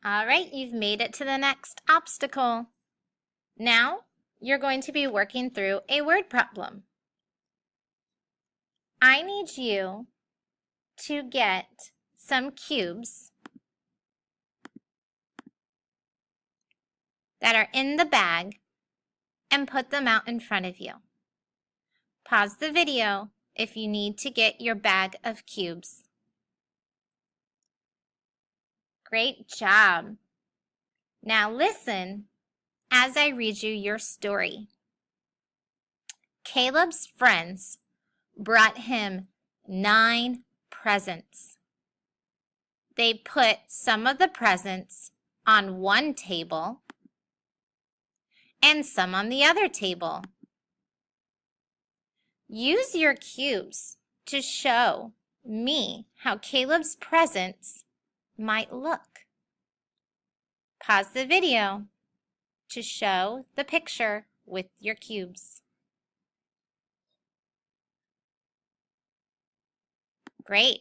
All right, you've made it to the next obstacle. Now, you're going to be working through a word problem. I need you to get some cubes that are in the bag and put them out in front of you. Pause the video if you need to get your bag of cubes. Great job. Now listen as I read you your story. Caleb's friends brought him 9 presents. They put some of the presents on one table and some on the other table. Use your cubes to show me how Caleb's presents might look. Pause the video to show the picture with your cubes. Great.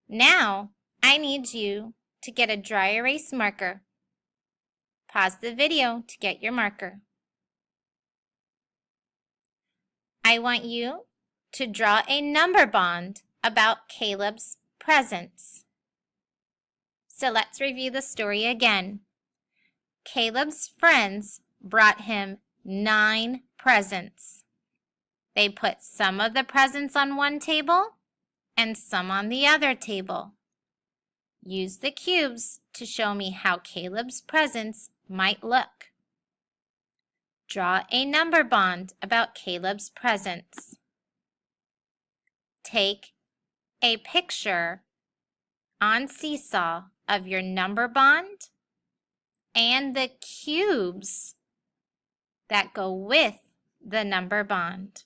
Now I need you to get a dry erase marker. Pause the video to get your marker. I want you to draw a number bond about Caleb's presents. So let's review the story again. Caleb's friends brought him 9 presents. They put some of the presents on one table and some on the other table. Use the cubes to show me how Caleb's presents might look. Draw a number bond about Caleb's presents. Take a picture on Seesaw of your number bond and the cubes that go with the number bond.